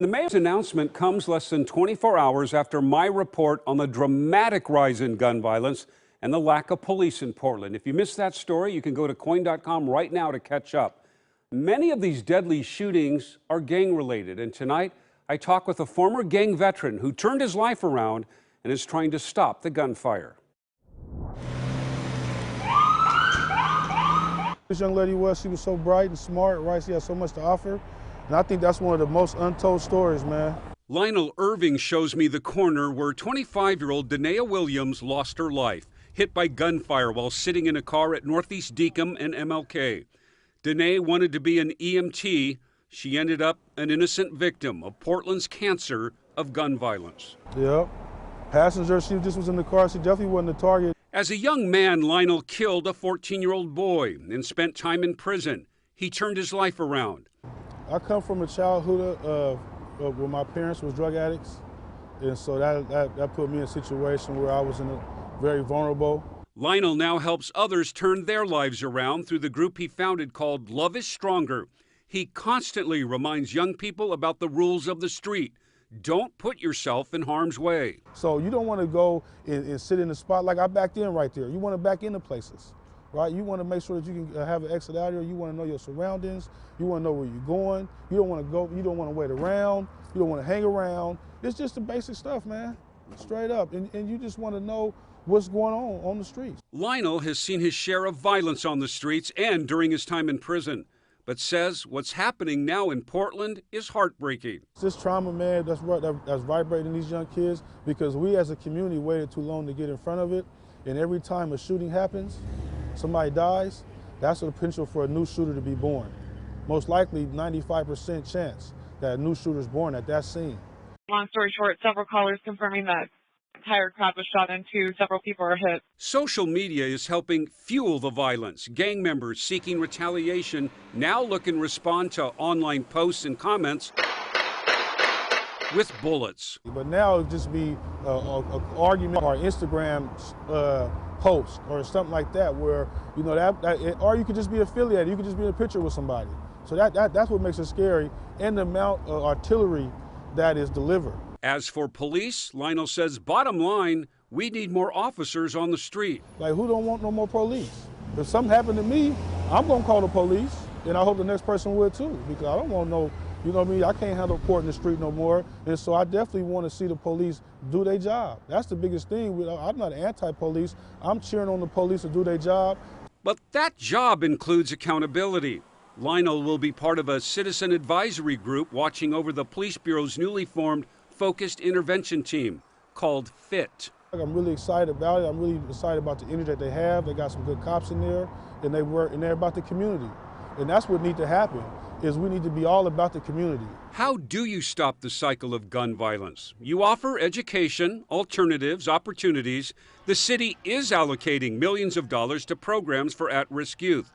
The mayor's announcement comes less than 24 hours after my report on the dramatic rise in gun violence and the lack of police in Portland. If you missed that story, you can go to KOIN.com right now to catch up. Many of these deadly shootings are gang-related, and tonight I talk with a former gang veteran who turned his life around and is trying to stop the gunfire. This young lady she was so bright and smart, right? She had so much to offer. And I think that's one of the most untold stories, man. Lionel Irving shows me the corner where 25-year-old Danae Williams lost her life, hit by gunfire while sitting in a car at Northeast Deacom and MLK. Danae wanted to be an EMT. She ended up an innocent victim of Portland's cancer of gun violence. Yep. Passenger, she just was in the car. She definitely wasn't the target. As a young man, Lionel killed a 14-year-old boy and spent time in prison. He turned his life around. I come from a childhood where my parents was drug addicts, and so that put me in a situation where I was very vulnerable. Lionel now helps others turn their lives around through the group he founded called Love is Stronger. He constantly reminds young people about the rules of the street. Don't put yourself in harm's way. So you don't want to go and sit in the spot like I backed in right there. You want to back into places, right? You want to make sure that you can have an exit out here. You want to know your surroundings. You want to know where you're going. You don't want to go. You don't want to wait around. You don't want to hang around. It's just the basic stuff, man. Straight up. And you just want to know what's going on the streets. Lionel has seen his share of violence on the streets and during his time in prison, but says what's happening now in Portland is heartbreaking. This trauma, man, that's vibrating these young kids because we as a community waited too long to get in front of it. And every time a shooting happens, somebody dies, that's the potential for a new shooter to be born. Most likely 95% chance that a new shooter is born at that scene. Long story short, several callers confirming that entire crowd was shot into, several people are hit. Social media is helping fuel the violence. Gang members seeking retaliation now look and respond to online posts and comments with bullets. But now it'll just be an argument or Instagram post or something like that where, you know, or you could just be affiliated. You could just be in a picture with somebody. So that's what makes it scary, and the amount of artillery that is delivered. As for police, Lionel says, bottom line, we need more officers on the street. Like, who don't want no more police? If something happened to me, I'm gonna call the police, and I hope the next person would too, because I don't want no, you know what I mean? I can't handle court in the street no more, and so I definitely want to see the police do their job. That's the biggest thing. I'm not anti-police. I'm cheering on the police to do their job. But that job includes accountability. Lionel will be part of a citizen advisory group watching over the Police Bureau's newly formed Focused Intervention Team called FIT. I'm really excited about it. I'm really excited about the energy that they have. They got some good cops in there, and they're about the community. And that's what needs to happen, is we need to be all about the community. How do you stop the cycle of gun violence? You offer education, alternatives, opportunities. The city is allocating millions of dollars to programs for at-risk youth.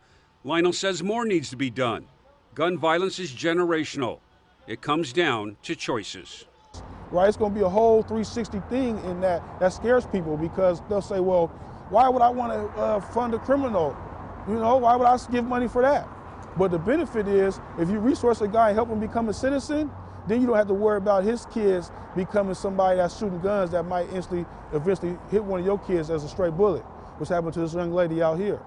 Lionel says more needs to be done. Gun violence is generational. It comes down to choices. Right, it's going to be a whole 360 thing in that scares people, because they'll say, well, why would I want to fund a criminal? You know, why would I give money for that? But the benefit is, if you resource a guy and help him become a citizen, then you don't have to worry about his kids becoming somebody that's shooting guns that might eventually hit one of your kids as a stray bullet, which happened to this young lady out here.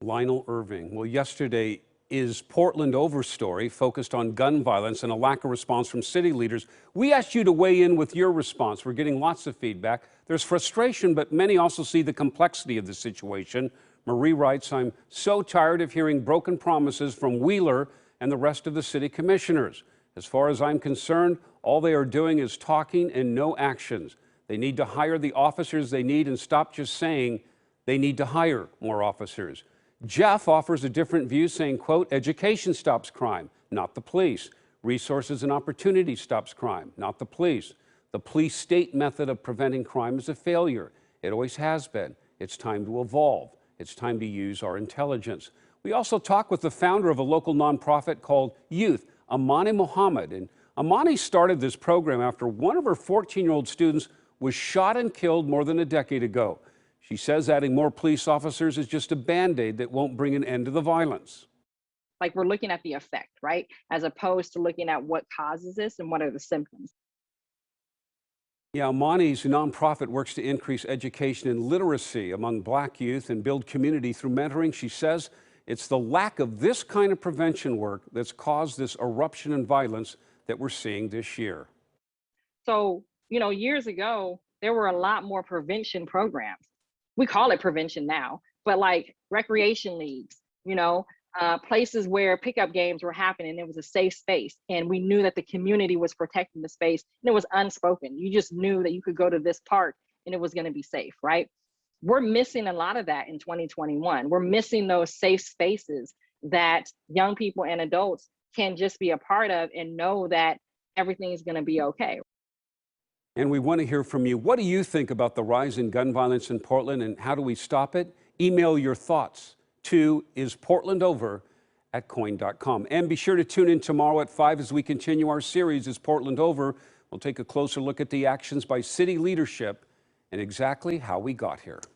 Lionel Irving. Well, yesterday is Portland Over story focused on gun violence and a lack of response from city leaders. We asked you to weigh in with your response. We're getting lots of feedback. There's frustration, but many also see the complexity of the situation. Marie writes, I'm so tired of hearing broken promises from Wheeler and the rest of the city commissioners. As far as I'm concerned, all they are doing is talking and no actions. They need to hire the officers they need and stop just saying they need to hire more officers. Jeff offers a different view, saying, quote, education stops crime, not the police. Resources and opportunity stops crime, not the police. The police-state method of preventing crime is a failure. It always has been. It's time to evolve. It's time to use our intelligence. We also talked with the founder of a local nonprofit called Youth, Amani Mohammed. And Amani started this program after one of her 14-year-old students was shot and killed more than a decade ago. She says adding more police officers is just a Band-Aid that won't bring an end to the violence. Like we're looking at the effect, right? As opposed to looking at what causes this and what are the symptoms. Yeah, Amani's nonprofit works to increase education and literacy among Black youth and build community through mentoring. She says it's the lack of this kind of prevention work that's caused this eruption in violence that we're seeing this year. So, years ago, there were a lot more prevention programs. We call it prevention now, but like recreation leagues, places where pickup games were happening. It was a safe space. And we knew that the community was protecting the space, and it was unspoken. You just knew that you could go to this park and it was going to be safe, right? We're missing a lot of that in 2021. We're missing those safe spaces that young people and adults can just be a part of and know that everything is going to be okay. And we want to hear from you. What do you think about the rise in gun violence in Portland, and how do we stop it? Email your thoughts to isportlandover@coin.com. And be sure to tune in tomorrow at 5 as we continue our series, Is Portland Over? We'll take a closer look at the actions by city leadership and exactly how we got here.